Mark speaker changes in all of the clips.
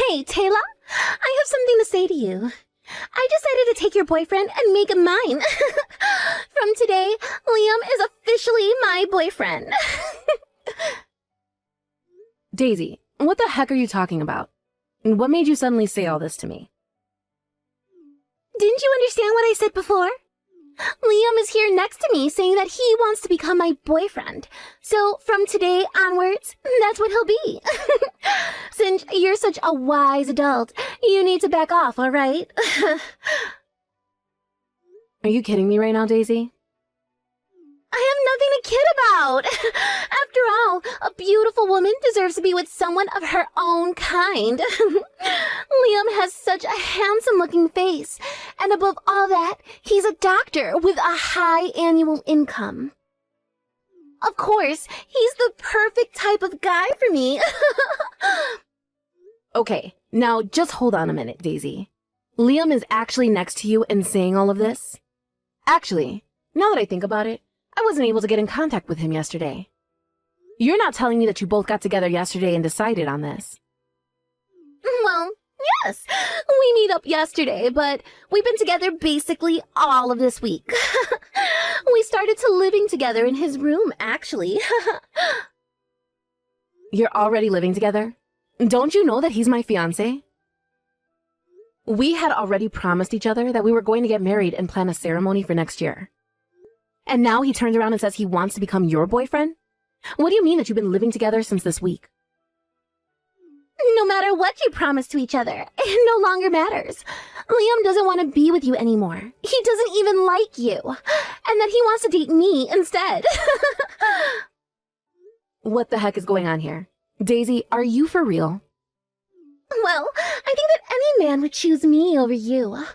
Speaker 1: Hey, Taylor, I have something to say to you. I decided to take your boyfriend and make him mine. From today, Liam is officially my boyfriend.
Speaker 2: Daisy, what the heck are you talking about? What made you suddenly say all this to me?
Speaker 1: Didn't you understand what I said before? Liam is here next to me saying that he wants to become my boyfriend. So from today onwards, that's what he'll be. Since you're such a wise adult, you need to back off, all right?
Speaker 2: Are you kidding me right now, Daisy?
Speaker 1: I have nothing to kid about. After all, a beautiful woman deserves to be with someone of her own kind. Liam has such a handsome-looking face, and above all that, he's a doctor with a high annual income. Of course, he's the perfect type of guy for me.
Speaker 2: Okay, now just hold on a minute, Daisy. Liam is actually next to you and saying all of this? Actually, now that I think about it, I wasn't able to get in contact with him yesterday. You're not telling me that you both got together yesterday and decided on this.
Speaker 1: Well, yes, we meet up yesterday, but we've been together basically all of this week. We started to living together in his room, actually.
Speaker 2: You're already living together? Don't you know that he's my fiancé? We had already promised each other that we were going to get married and plan a ceremony for next year. And now he turns around and says he wants to become your boyfriend? What do you mean that you've been living together since this week?
Speaker 1: No matter what you promise to each other, it no longer matters. Liam doesn't want to be with you anymore. He doesn't even like you. And that he wants to date me instead.
Speaker 2: What the heck is going on here? Daisy, are you for real?
Speaker 1: Well, I think that any man would choose me over you.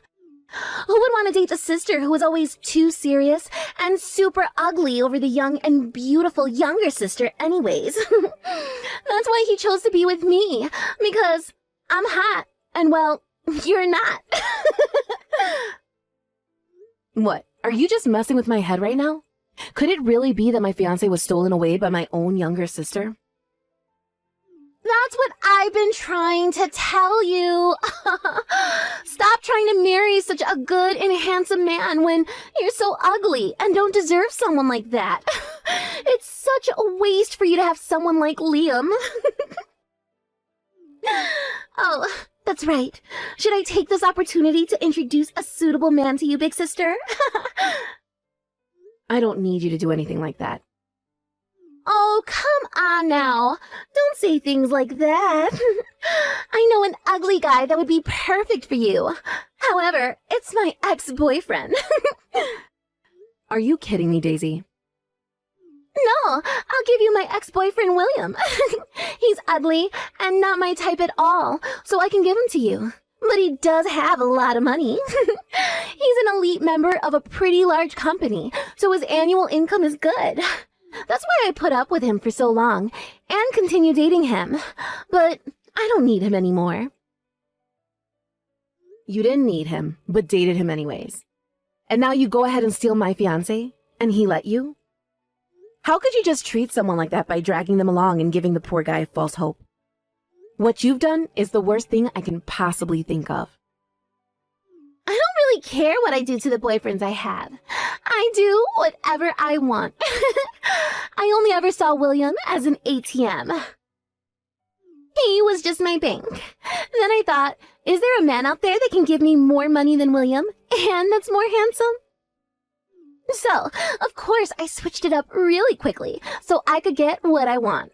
Speaker 1: Who would want to date the sister who was always too serious and super ugly over the young and beautiful younger sister anyways? That's why he chose to be with me, because I'm hot, and well, you're not.
Speaker 2: What, are you just messing with my head right now? Could it really be that my fiancé was stolen away by my own younger sister?
Speaker 1: That's what I've been trying to tell you. Stop trying to marry such a good and handsome man when you're so ugly and don't deserve someone like that. It's such a waste for you to have someone like Liam. Oh, that's right. Should I take this opportunity to introduce a suitable man to you, big sister?
Speaker 2: I don't need you to do anything like that.
Speaker 1: Oh, come on now. Don't say things like that. I know an ugly guy that would be perfect for you. However, it's my ex-boyfriend.
Speaker 2: Are you kidding me, Daisy?
Speaker 1: No, I'll give you my ex-boyfriend, William. He's ugly and not my type at all, so I can give him to you. But he does have a lot of money. He's an elite member of a pretty large company, so his annual income is good. That's why I put up with him for so long and continue dating him. But I don't need him anymore.
Speaker 2: You didn't need him, but dated him anyways. And now you go ahead and steal my fiancé, and he let you? How could you just treat someone like that by dragging them along and giving the poor guy false hope? What you've done is the worst thing I can possibly think of.
Speaker 1: I don't really care what I do to the boyfriends I have. I do whatever I want. I only ever saw William as an ATM. He was just my bank. Then I thought, is there a man out there that can give me more money than William and that's more handsome? So, of course, I switched it up really quickly so I could get what I want.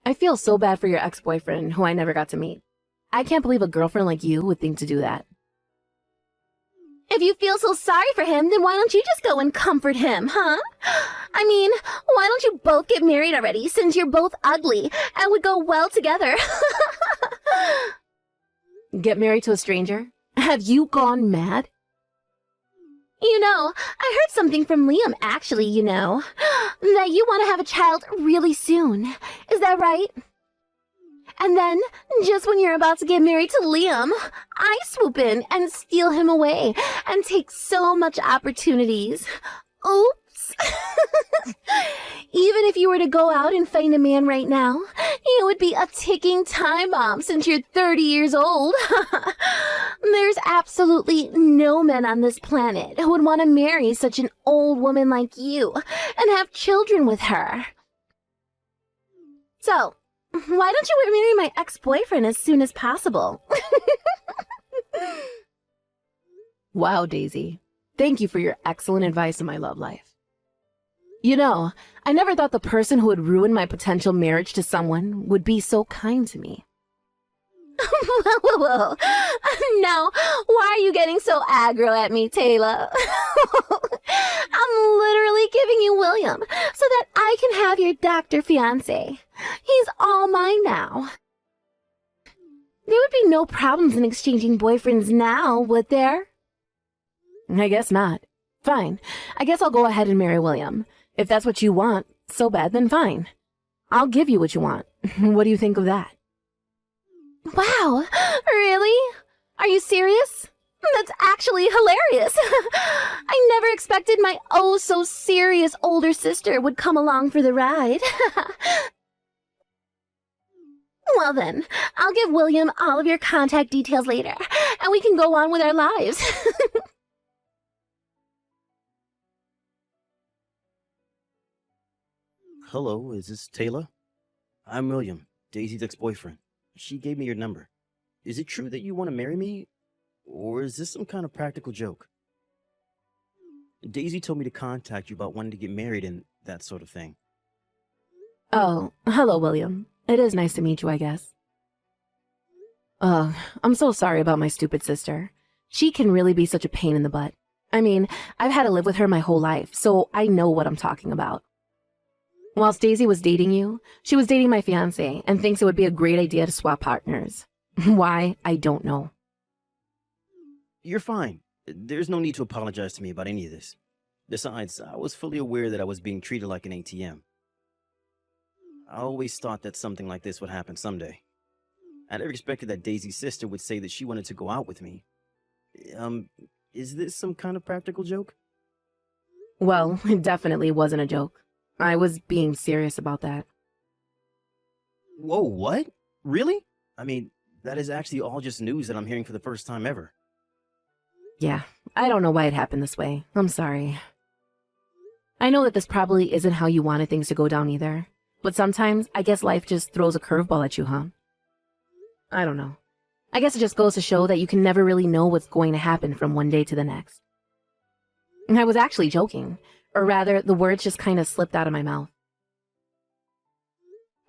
Speaker 2: I feel so bad for your ex-boyfriend, who I never got to meet. I can't believe a girlfriend like you would think to do that.
Speaker 1: If you feel so sorry for him, then why don't you just go and comfort him, huh? I mean, why don't you both get married already, since you're both ugly and would go well together?
Speaker 2: Get married to a stranger? Have you gone mad?
Speaker 1: You know, I heard something from Liam, actually, that you want to have a child really soon. Is that right? And then, just when you're about to get married to Liam, I swoop in and steal him away and take so much opportunities. Oops. Yes! Even if you were to go out and find a man right now, it would be a ticking time bomb since you're 30 years old. There's absolutely no men on this planet who would want to marry such an old woman like you and have children with her. So, why don't you marry my ex-boyfriend as soon as possible?
Speaker 2: Wow, Daisy. Thank you for your excellent advice in my love life. You know, I never thought the person who would ruin my potential marriage to someone would be so kind to me.
Speaker 1: Whoa. Now, why are you getting so aggro at me, Taylor? I'm literally giving you William so that I can have your doctor fiancé. He's all mine now. There would be no problems in exchanging boyfriends now, would there?
Speaker 2: I guess not. Fine. I guess I'll go ahead and marry William. If that's what you want so bad, then fine. I'll give you what you want. What do you think of that?
Speaker 1: Wow, really? Are you serious? That's actually hilarious. I never expected my oh-so-serious older sister would come along for the ride. Well then, I'll give William all of your contact details later, and we can go on with our lives.
Speaker 3: Hello, is this Taylor? I'm William, Daisy's ex-boyfriend. She gave me your number. Is it true that you want to marry me? Or is this some kind of practical joke? Daisy told me to contact you about wanting to get married and that sort of thing.
Speaker 2: Oh, hello, William. It is nice to meet you, I guess. I'm so sorry about my stupid sister. She can really be such a pain in the butt. I mean, I've had to live with her my whole life, so I know what I'm talking about. Whilst Daisy was dating you, she was dating my fiancé and thinks it would be a great idea to swap partners. Why, I don't know.
Speaker 3: You're fine. There's no need to apologize to me about any of this. Besides, I was fully aware that I was being treated like an ATM. I always thought that something like this would happen someday. I never expected that Daisy's sister would say that she wanted to go out with me. Is this some kind of practical joke?
Speaker 2: Well, it definitely wasn't a joke. I was being serious about that.
Speaker 3: Whoa, what? Really? I mean, that is actually all just news that I'm hearing for the first time ever.
Speaker 2: Yeah, I don't know why it happened this way. I'm sorry. I know that this probably isn't how you wanted things to go down either. But sometimes, I guess life just throws a curveball at you, huh? I don't know. I guess it just goes to show that you can never really know what's going to happen from one day to the next. And I was actually joking. Or rather, the words just kind of slipped out of my mouth.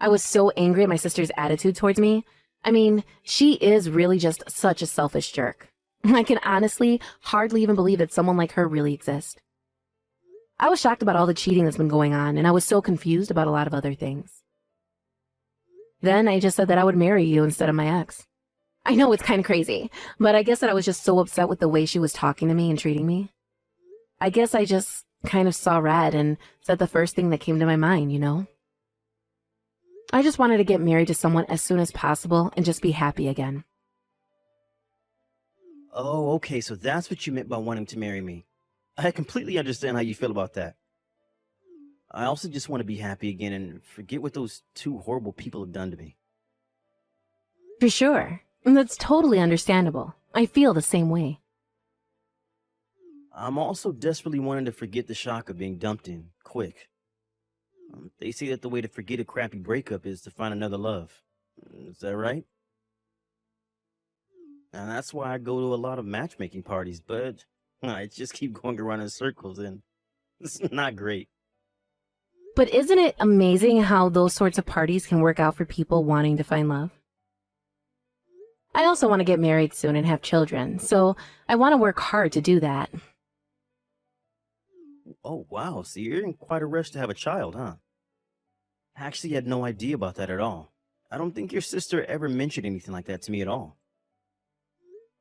Speaker 2: I was so angry at my sister's attitude towards me. I mean, she is really just such a selfish jerk. I can honestly hardly even believe that someone like her really exists. I was shocked about all the cheating that's been going on, and I was so confused about a lot of other things. Then I just said that I would marry you instead of my ex. I know it's kind of crazy, but I guess that I was just so upset with the way she was talking to me and treating me. I guess I just kind of saw red and said the first thing that came to my mind, you know? I just wanted to get married to someone as soon as possible and just be happy again.
Speaker 3: Oh, okay, so that's what you meant by wanting to marry me. I completely understand how you feel about that. I also just want to be happy again and forget what those two horrible people have done to me.
Speaker 2: For sure. That's totally understandable. I feel the same way.
Speaker 3: I'm also desperately wanting to forget the shock of being dumped in, quick. They say that the way to forget a crappy breakup is to find another love. Is that right? And that's why I go to a lot of matchmaking parties, but I just keep going around in circles and it's not great.
Speaker 2: But isn't it amazing how those sorts of parties can work out for people wanting to find love? I also want to get married soon and have children, so I want to work hard to do that.
Speaker 3: Oh, wow. So you're in quite a rush to have a child, huh? I actually had no idea about that at all. I don't think your sister ever mentioned anything like that to me at all.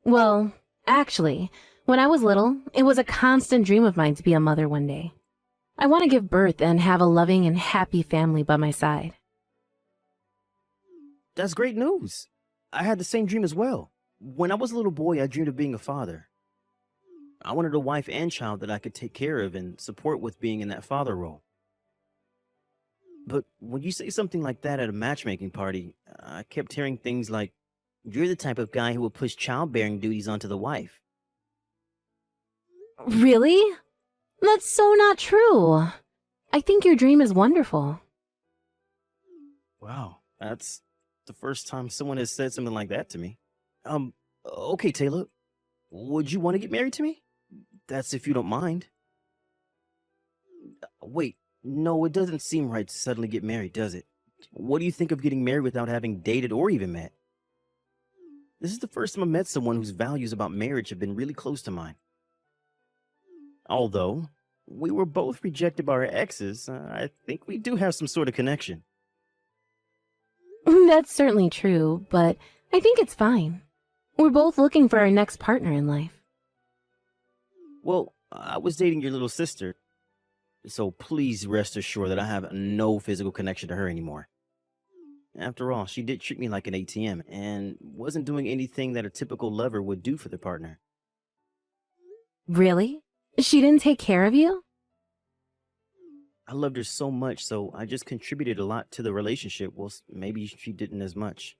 Speaker 2: Well, actually, when I was little, it was a constant dream of mine to be a mother one day. I want to give birth and have a loving and happy family by my side.
Speaker 3: That's great news. I had the same dream as well. When I was a little boy, I dreamed of being a father. I wanted a wife and child that I could take care of and support with being in that father role. But when you say something like that at a matchmaking party, I kept hearing things like, "You're the type of guy who will push childbearing duties onto the wife."
Speaker 2: Really? That's so not true. I think your dream is wonderful.
Speaker 3: Wow, that's the first time someone has said something like that to me. Okay, Taylor, would you want to get married to me? That's if you don't mind. Wait, no, it doesn't seem right to suddenly get married, does it? What do you think of getting married without having dated or even met? This is the first time I met someone whose values about marriage have been really close to mine. Although we were both rejected by our exes, I think we do have some sort of connection.
Speaker 2: That's certainly true, but I think it's fine. We're both looking for our next partner in life.
Speaker 3: Well, I was dating your little sister, so please rest assured that I have no physical connection to her anymore. After all, she did treat me like an ATM and wasn't doing anything that a typical lover would do for their partner.
Speaker 2: Really? She didn't take care of you?
Speaker 3: I loved her so much, so I just contributed a lot to the relationship. Well, maybe she didn't as much.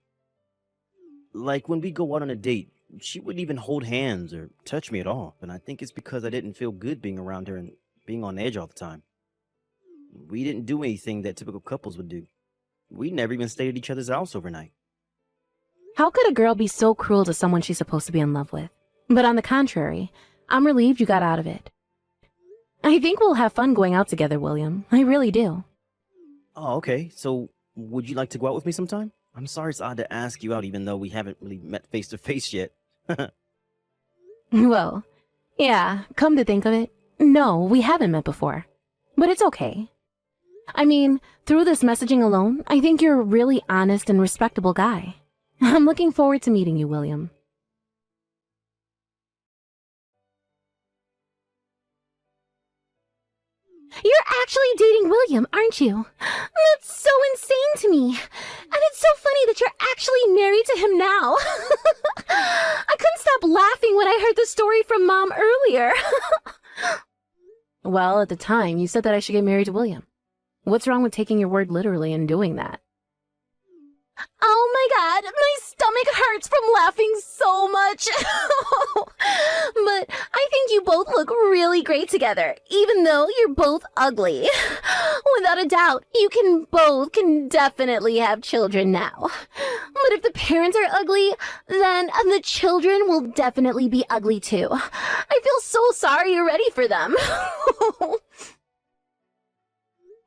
Speaker 3: Like when we go out on a date, she wouldn't even hold hands or touch me at all. And I think it's because I didn't feel good being around her and being on edge all the time. We didn't do anything that typical couples would do. We never even stayed at each other's house overnight.
Speaker 2: How could a girl be so cruel to someone she's supposed to be in love with? But on the contrary, I'm relieved you got out of it. I think we'll have fun going out together, William. I really do.
Speaker 3: Oh, okay. So would you like to go out with me sometime? I'm sorry it's odd to ask you out even though we haven't really met face to face yet.
Speaker 2: Well, yeah, come to think of it, no, we haven't met before. But it's okay. I mean, through this messaging alone, I think you're a really honest and respectable guy. I'm looking forward to meeting you, William.
Speaker 1: You're actually dating William, aren't you? That's so insane to me. And it's so funny that you're actually married to him now. I couldn't stop laughing when I heard the story from Mom earlier.
Speaker 2: Well, at the time, you said that I should get married to William. What's wrong with taking your word literally and doing that?
Speaker 1: Oh my god, my stomach hurts from laughing so much. But I think you both look really great together, even though you're both ugly. Without a doubt, you can definitely have children now. But if the parents are ugly, then the children will definitely be ugly too. I feel so sorry already for them.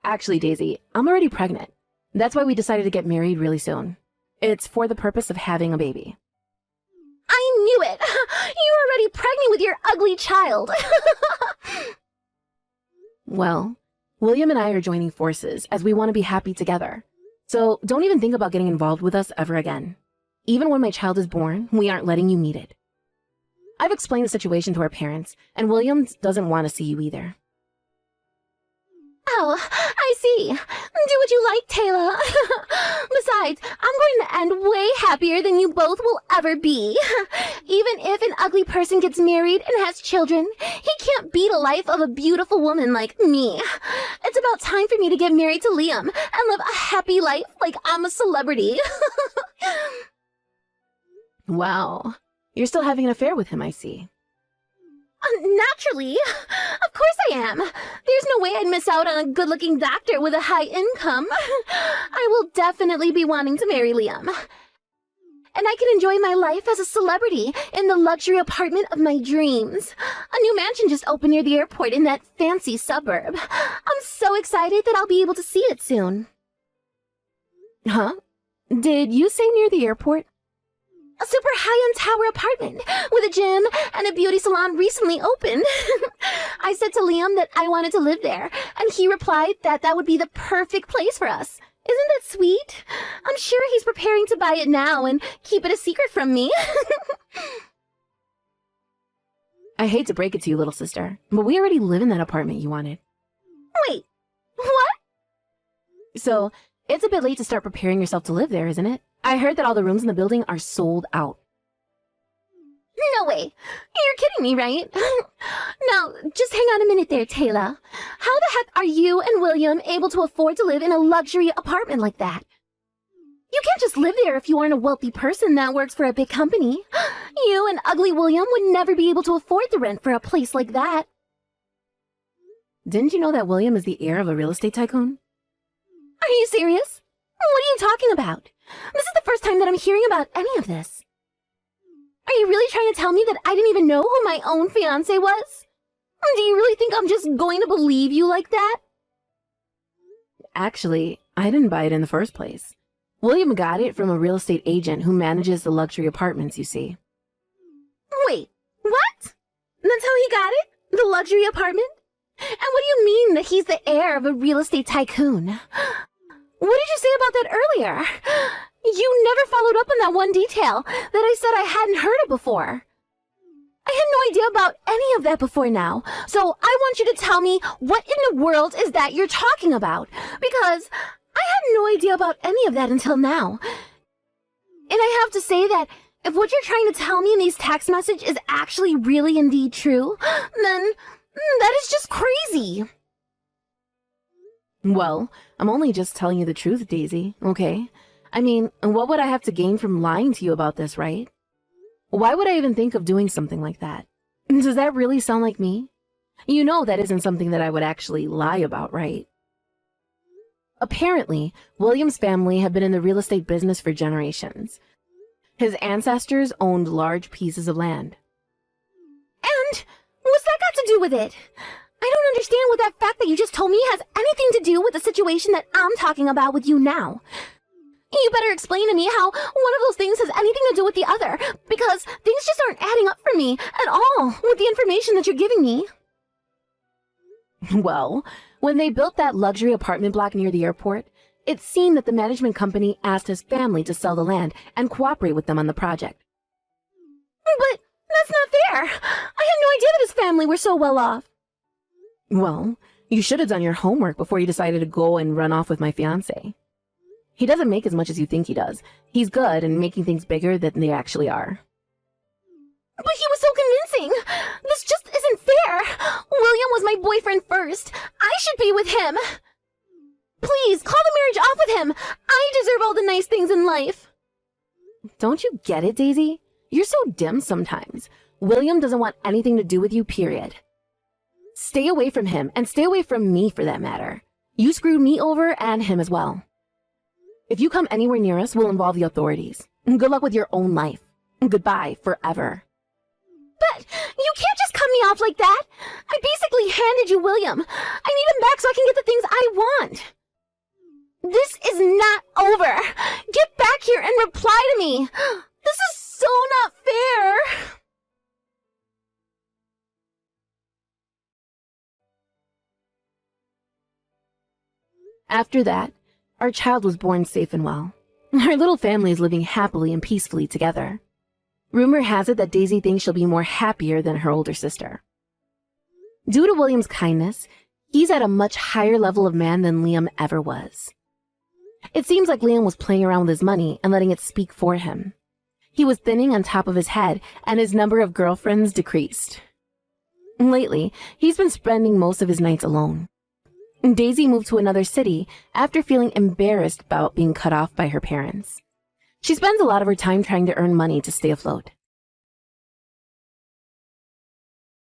Speaker 2: Actually, Daisy, I'm already pregnant. That's why we decided to get married really soon. It's for the purpose of having a baby.
Speaker 1: I knew it! You're already pregnant with your ugly child!
Speaker 2: Well, William and I are joining forces as we want to be happy together. So don't even think about getting involved with us ever again. Even when my child is born, we aren't letting you meet it. I've explained the situation to our parents, and William doesn't want to see you either.
Speaker 1: Oh, I see. Do what you like, Taylor. Besides, I'm going to end way happier than you both will ever be. Even if an ugly person gets married and has children, he can't beat a life of a beautiful woman like me. It's about time for me to get married to Liam and live a happy life like I'm a celebrity.
Speaker 2: Wow, you're still having an affair with him, I see.
Speaker 1: Naturally. Of course I am. There's no way I'd miss out on a good-looking doctor with a high income. I will definitely be wanting to marry Liam. And I can enjoy my life as a celebrity in the luxury apartment of my dreams. A new mansion just opened near the airport in that fancy suburb. I'm so excited that I'll be able to see it soon.
Speaker 2: Huh? Did you say near the airport?
Speaker 1: A super high-end tower apartment with a gym and a beauty salon recently opened. I said to Liam that I wanted to live there, and he replied that that would be the perfect place for us. Isn't that sweet? I'm sure he's preparing to buy it now and keep it a secret from me.
Speaker 2: I hate to break it to you, little sister, but we already live in that apartment you wanted.
Speaker 1: Wait, what?
Speaker 2: So, it's a bit late to start preparing yourself to live there, isn't it? I heard that all the rooms in the building are sold out.
Speaker 1: No way. You're kidding me, right? Now, just hang on a minute there, Taylor. How the heck are you and William able to afford to live in a luxury apartment like that? You can't just live there if you aren't a wealthy person that works for a big company. You and ugly William would never be able to afford the rent for a place like that.
Speaker 2: Didn't you know that William is the heir of a real estate tycoon?
Speaker 1: Are you serious? What are you talking about? This is the first time that I'm hearing about any of this. Are you really trying to tell me that I didn't even know who my own fiancé was? Do you really think I'm just going to believe you like that?
Speaker 2: Actually, I didn't buy it in the first place. William got it from a real estate agent who manages the luxury apartments, you see.
Speaker 1: Wait, what? That's how he got it? The luxury apartment? And what do you mean that he's the heir of a real estate tycoon? What did you say about that earlier? You never followed up on that one detail that I said I hadn't heard of before. I had no idea about any of that before now, so I want you to tell me what in the world is that you're talking about, because I had no idea about any of that until now. And I have to say that if what you're trying to tell me in these text messages is actually really indeed true, then that is just crazy.
Speaker 2: Well, I'm only just telling you the truth, Daisy, okay? I mean, what would I have to gain from lying to you about this, right? Why would I even think of doing something like that? Does that really sound like me? You know that isn't something that I would actually lie about, right? Apparently, William's family have been in the real estate business for generations. His ancestors owned large pieces of land.
Speaker 1: And what's that got to do with it? I don't understand what that fact that you just told me has anything to do with the situation that I'm talking about with you now. You better explain to me how one of those things has anything to do with the other, because things just aren't adding up for me at all with the information that you're giving me.
Speaker 2: Well, when they built that luxury apartment block near the airport, it seemed that the management company asked his family to sell the land and cooperate with them on the project.
Speaker 1: But that's not fair. I had no idea that his family were so well off.
Speaker 2: Well, you should have done your homework before you decided to go and run off with my fiancé. He doesn't make as much as you think he does. He's good in making things bigger than they actually are.
Speaker 1: But he was so convincing. This just isn't fair. William was my boyfriend first. I should be with him. Please, call the marriage off with him. I deserve all the nice things in life.
Speaker 2: Don't you get it, Daisy? You're so dim sometimes. William doesn't want anything to do with you, period. Stay away from him, and stay away from me for that matter. You screwed me over and him as well. If you come anywhere near us, we'll involve the authorities. Good luck with your own life. Goodbye forever.
Speaker 1: But you can't just cut me off like that. I basically handed you William. I need him back so I can get the things I want. This is not over. Get back here and reply to me. This is so not fair.
Speaker 2: After that, our child was born safe and well. Our little family is living happily and peacefully together. Rumor has it that Daisy thinks she'll be more happier than her older sister. Due to William's kindness, he's at a much higher level of man than Liam ever was. It seems like Liam was playing around with his money and letting it speak for him. He was thinning on top of his head, and his number of girlfriends decreased. Lately, he's been spending most of his nights alone. Daisy moved to another city after feeling embarrassed about being cut off by her parents. She spends a lot of her time trying to earn money to stay afloat.